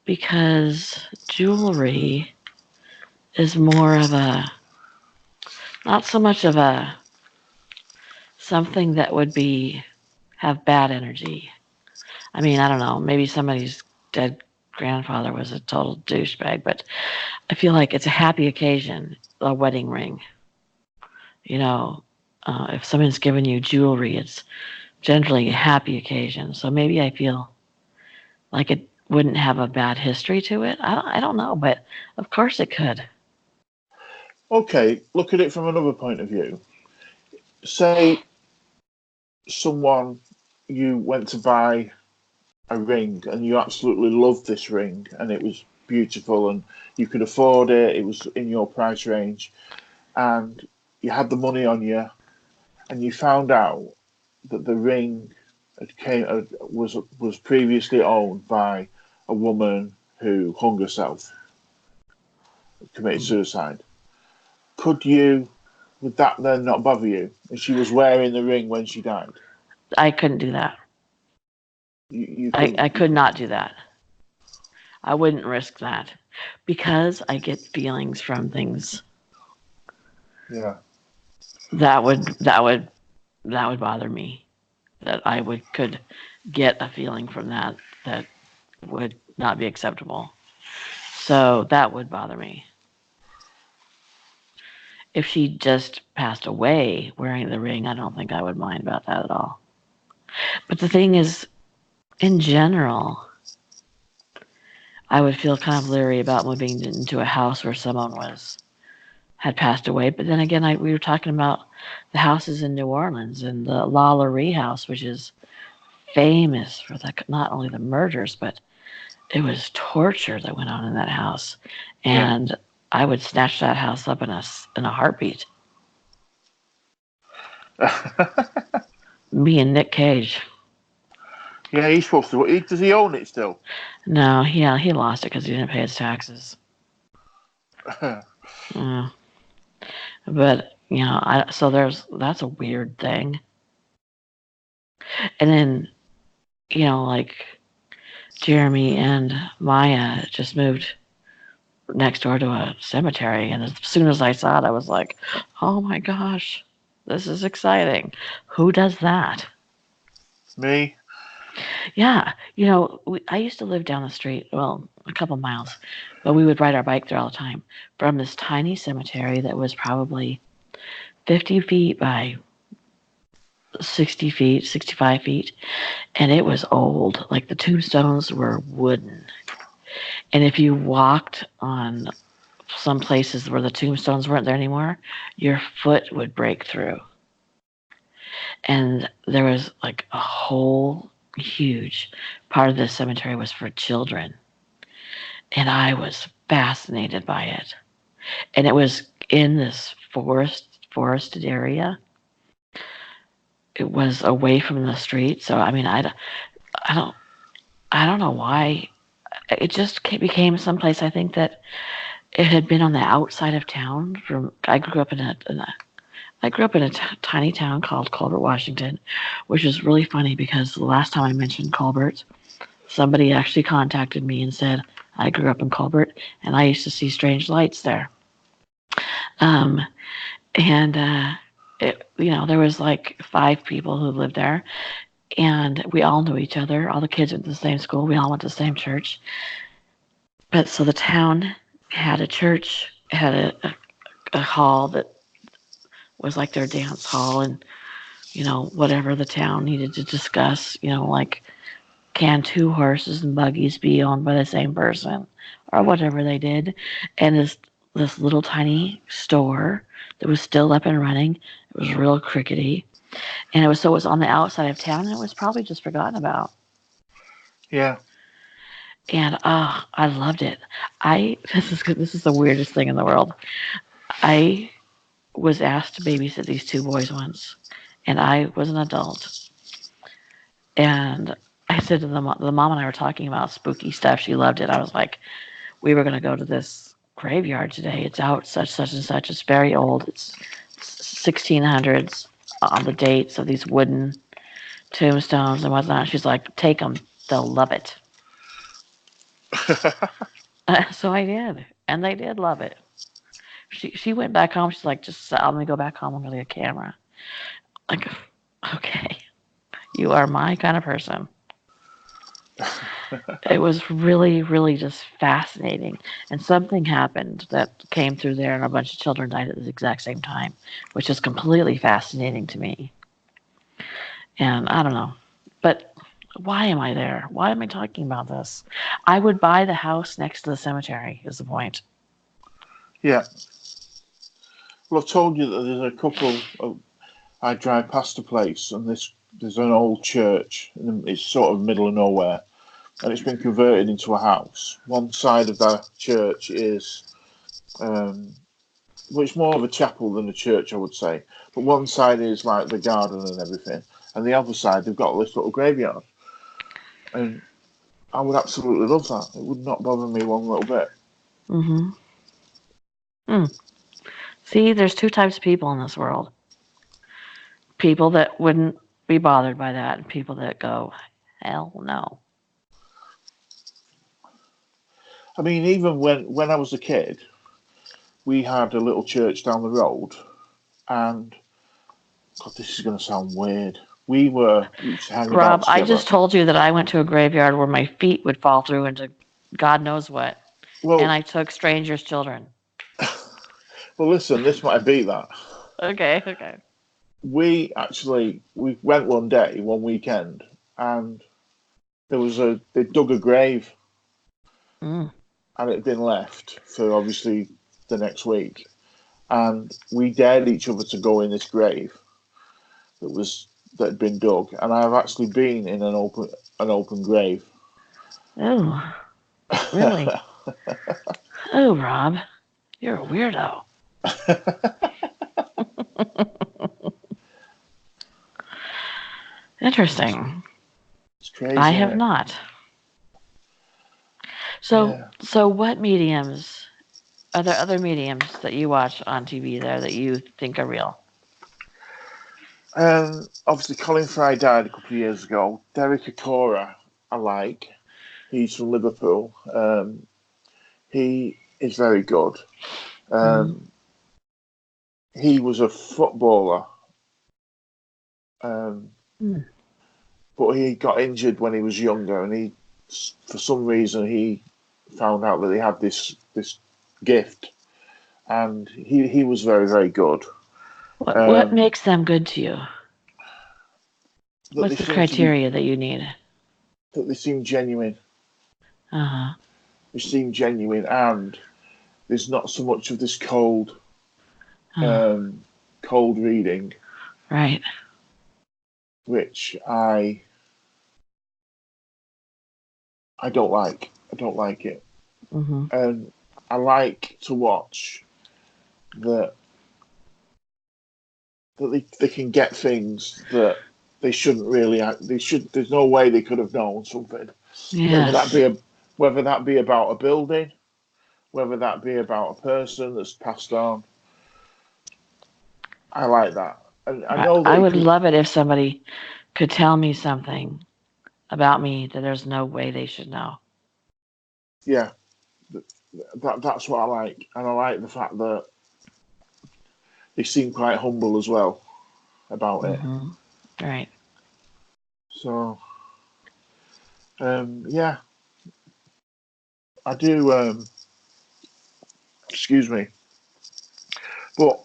because jewelry is more of a not so much of a something that would be have bad energy. I mean, I don't know. Maybe somebody's dead grandfather was a total douchebag, but I feel like it's a happy occasion, a wedding ring. You know, if someone's given you jewelry, it's generally a happy occasion. So maybe I feel like it wouldn't have a bad history to it. I don't know, but of course it could. Okay, look at it from another point of view. Say someone you went to buy a ring and you absolutely loved this ring and it was beautiful and you could afford it, it was in your price range, and you had the money on you, and you found out that the ring was previously owned by a woman who hung herself, committed suicide. Would that then not bother you? And she was wearing the ring when she died. I couldn't do that. You couldn't. I could not do that. I wouldn't risk that because I get feelings from things Yeah. that would bother me. That I could get a feeling from that would not be acceptable. So that would bother me. If she just passed away wearing the ring, I don't think I would mind about that at all. But the thing is, in general, I would feel kind of leery about moving into a house where someone had passed away. But then again, we were talking about the houses in New Orleans and the La Laurie house, which is famous for not only the murders, but it was torture that went on in that house. And I would snatch that house up in a heartbeat. Me and Nick Cage. Yeah, he's supposed to. Does he own it still? No, he lost it because he didn't pay his taxes. But so that's a weird thing. And then like Jeremy and Maya just moved next door to a cemetery, and as soon as I saw it, I was like, "Oh my gosh, this is exciting! Who does that?" Me. Yeah, I used to live down the street, well, a couple miles, but we would ride our bike there all the time from this tiny cemetery that was probably 50 feet by 60 feet, 65 feet, and it was old. Like the tombstones were wooden. And if you walked on some places where the tombstones weren't there anymore, your foot would break through. And there was like a whole huge part of this cemetery was for children. And I was fascinated by it. And it was in this forested area. It was away from the street. So I mean, I don't know why. It just became someplace. I think that it had been on the outside of town. I grew up in a tiny town called Colbert, Washington, which is really funny because the last time I mentioned Colbert, somebody actually contacted me and said I grew up in Colbert and I used to see strange lights there. Um, and there was like 5 people who lived there, and we all knew each other. All the kids went to the same school. We all went to the same church. But so the town had a church, had a hall that was like their dance hall, and whatever the town needed to discuss, like can 2 horses and buggies be owned by the same person, or whatever they did. And this little tiny store that was still up and running. It was real crickety, and it was on the outside of town, and it was probably just forgotten about. Yeah. And I loved it. This is the weirdest thing in the world. I was asked to babysit these 2 boys once, and I was an adult. And I said to the mom and I were talking about spooky stuff. She loved it. I was like, we were going to go to this graveyard today. It's out such and such. It's very old. It's 1600s on the dates of these wooden tombstones and whatnot. She's like, take them. They'll love it. So I did, and they did love it. She went back home. She's like, just let me go back home. I'm going to get a camera. Like, okay, you are my kind of person. It was really, really just fascinating. And something happened that came through there, and a bunch of children died at the exact same time, which is completely fascinating to me. And I don't know. But why am I there? Why am I talking about this? I would buy the house next to the cemetery, is the point. Yeah. Well, I've told you that there's a couple of, I drive past a place, and there's an old church, and it's sort of middle of nowhere, and it's been converted into a house. One side of that church is, well, it's more of a chapel than a church, I would say. But one side is like the garden and everything, and the other side they've got this little graveyard. And I would absolutely love that. It would not bother me one little bit. Mm-hmm. See, there's 2 types of people in this world. People that wouldn't be bothered by that, and people that go, hell no. I mean, even when I was a kid, we had a little church down the road, and God, this is going to sound weird. We used to hang about Rob, I together. just told you that I went to a graveyard where my feet would fall through into God knows what, and Well, I took strangers' children. well, listen, this might beat that. Okay. We went one day, one weekend, and they dug a grave, Mm. and it had been left for obviously the next week, and we dared each other to go in this grave that had been dug, and I've actually been in an open grave. Oh, really? Oh, Rob, you're a weirdo. Interesting. It's crazy, I isn't have it? not. So, Yeah. so what mediums? Are there other mediums that you watch on TV there that you think are real? Obviously, Colin Fry died a couple of years ago. Derek Acora, I like. He's from Liverpool. He is very good. Mm. He was a footballer, um, Mm. but he got injured when he was younger, and for some reason, he found out that he had this gift, and he was very, very good. What Um, makes them good to you? that they What's the seem to be criteria that you need? that they seem genuine. Uh-huh. They seem genuine, and there's not so much of this Uh, cold reading, right. which I don't like. I don't like it, Mm-hmm. and I like to watch that they can get things that they shouldn't really. They should. There's no way they could have known something. Whether that Yes. be whether that be about a building, whether that be about a person that's passed on. I like that, and I know that I it would can. love it if somebody could tell me something about me that there's no way they should know. Yeah, that's what I like, and I like the fact that they seem quite humble as well about it. Mm-hmm. Right. So, yeah, I do. Excuse me, but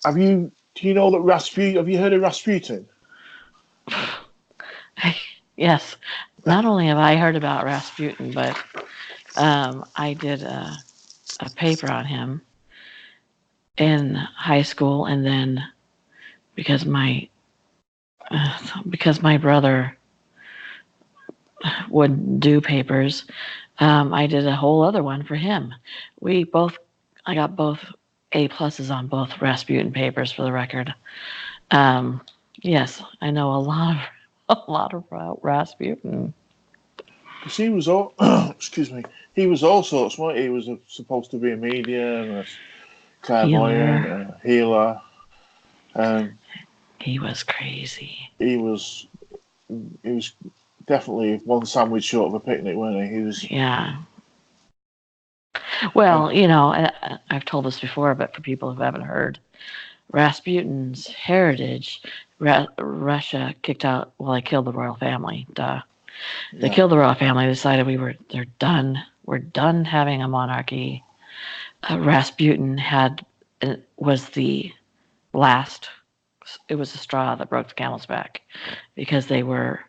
have you? Do you know that Rasputin? Have you heard of Rasputin? Yes. Not only have I heard about Rasputin, but I did a paper on him in high school, and then because my because my brother would do papers, I did a whole other one for him. I got both A+s on both Rasputin papers for the record. Um, yes, I know a lot about Rasputin. Because he was all. Excuse me. He was all sorts. He was supposed to be a medium, a clairvoyant, Healer. a healer. Um, He was crazy. he was. He was definitely one sandwich short of a picnic, wasn't he? He was. Yeah. And Well, I've told this before, but for people who haven't heard, Rasputin's heritage, Russia kicked out. Well, they killed the royal family. Duh. They yeah, killed the royal family. Decided they're done. We're done having a monarchy. Rasputin was the last. It was the straw that broke the camel's back, because they were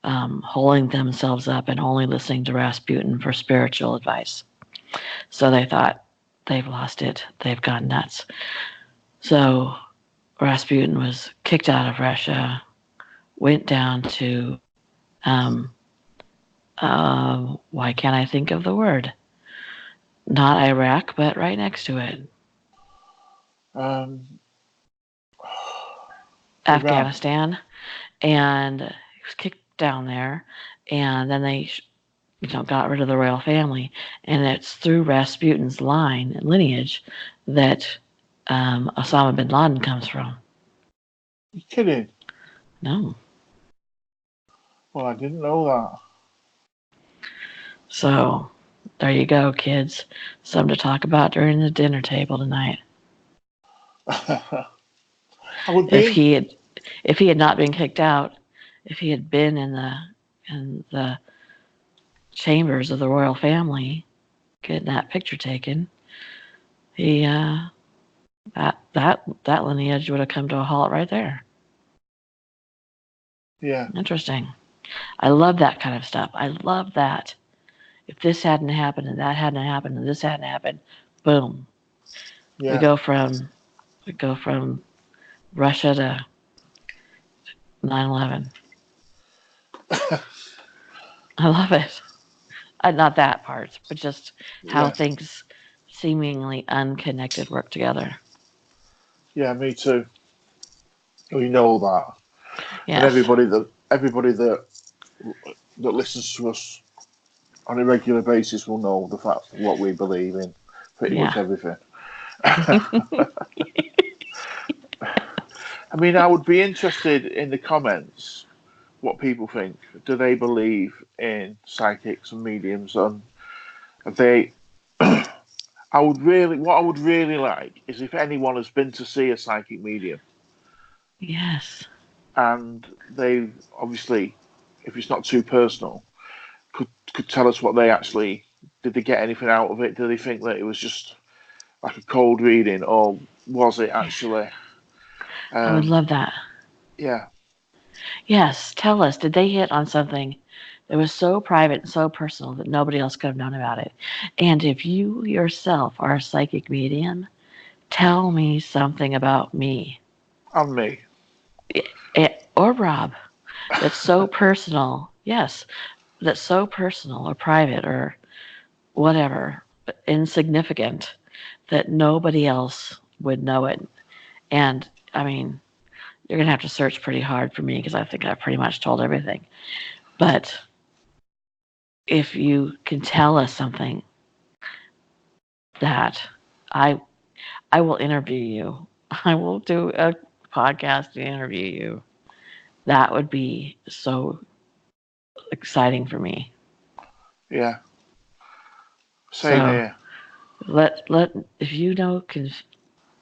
holding themselves up and only listening to Rasputin for spiritual advice. So they thought, they've lost it. They've gone nuts. So Rasputin was kicked out of Russia, went down to, why can't I think of the word? Not Iraq, but right next to it. um, Iran. Afghanistan. And he was kicked down there. And then they, got rid of the royal family. And it's through Rasputin's lineage, that Osama bin Laden comes from. You kidding? No. Well, I didn't know that. So there you go, kids. Something to talk about during the dinner table tonight. I would If be. he had, if he had not been kicked out, if he had been in the chambers of the royal family, getting that picture taken, he that lineage would have come to a halt right there. Yeah. Interesting. I love that kind of stuff. I love that. If this hadn't happened and that hadn't happened and this hadn't happened, boom. We Yeah. go from we go from Russia to 9/11. I love it. Not that part, but just how Yeah. things seemingly unconnected work together. Yeah. Me too. We know that, and Yes. everybody that listens to us on a regular basis will know the fact what we believe in pretty much Yeah. everything. I mean, I would be interested in the comments what people think. Do they believe in psychics and mediums? And have they? What I would really like is if anyone has been to see a psychic medium Yes. and they obviously, if it's not too personal, could tell us what they actually did. They get anything out of it? Do they think that it was just like a cold reading, or was it actually? I would Um, love that. yeah, Yes. Tell us, did they hit on something that was so private and so personal that nobody else could have known about it? And if you yourself are a psychic medium, tell me something about me, and me. or Rob, that's so personal. Yes, that's so personal or private or whatever, insignificant, that nobody else would know it. And I mean, you're going to have to search pretty hard for me, because I think I've pretty much told everything. But if you can tell us something that I I will interview you. I will do a podcast to interview you. That would be so exciting for me. Yeah, same So here. let if you know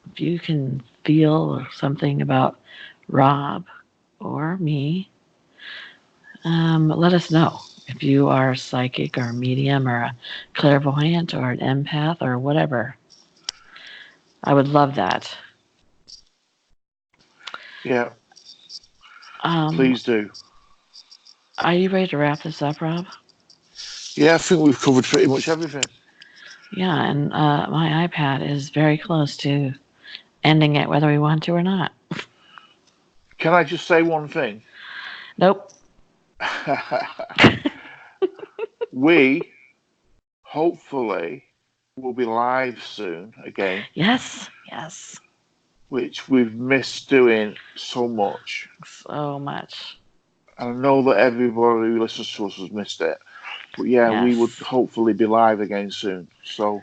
if you can feel something about Rob or me, let us know. If you are psychic or medium or a clairvoyant or an empath or whatever, I would love that. Yeah, Um, please do. are you ready to wrap this up, Rob? Yeah, I think we've covered pretty much everything. Yeah, and my iPad is very close to ending it, whether we want to or not. Can I just say one thing? Nope. We hopefully will be live soon again, Yes, yes, which we've missed doing so much. so much. And I know that everybody who listens to us has missed it. But yeah, we would Yes, hopefully be live again soon. So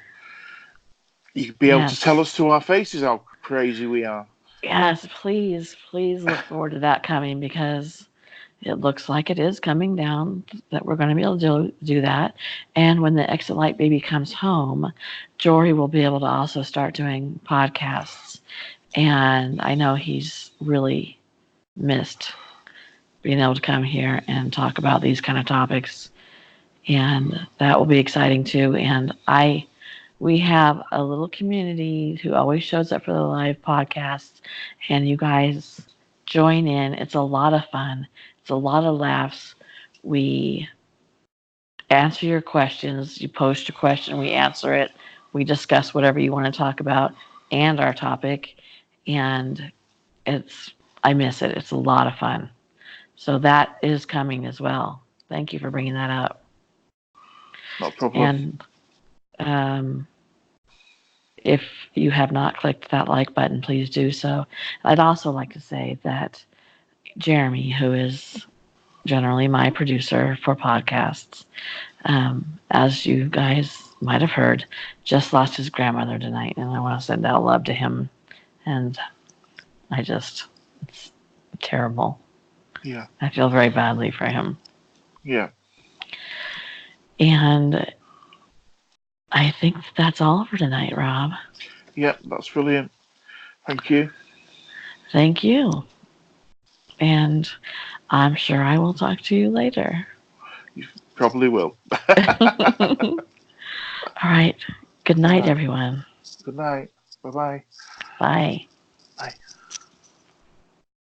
you'd be able to tell yes, us to our faces how crazy we are. yes. Please, please look forward to that coming because it looks like it is coming down that we're going to be able to do that. And when the Exit Light baby comes home, Jory will be able to also start doing podcasts. And I know he's really missed being able to come here and talk about these kind of topics. And that will be exciting too. And we have a little community who always shows up for the live podcasts, and you guys join in. It's a lot of fun. It's a lot of laughs. We answer your questions. You post your question, we answer it. We discuss whatever you want to talk about and our topic. And it's I miss it. It's a lot of fun. So that is coming as well. Thank you for bringing that up. Not a problem. And um, if you have not clicked that like button, please do so. I'd also like to say that Jeremy, who is generally my producer for podcasts, as you guys might have heard, just lost his grandmother tonight, and I want to send out love to him. And it's terrible. Yeah, I feel very badly for him. yeah, And I think that's all for tonight, Rob. yeah. That's brilliant. Thank you. Thank you. And I'm sure I will talk to you later. You probably will. All right. Good All night, right. everyone. Good night. Bye-bye. Bye. Bye.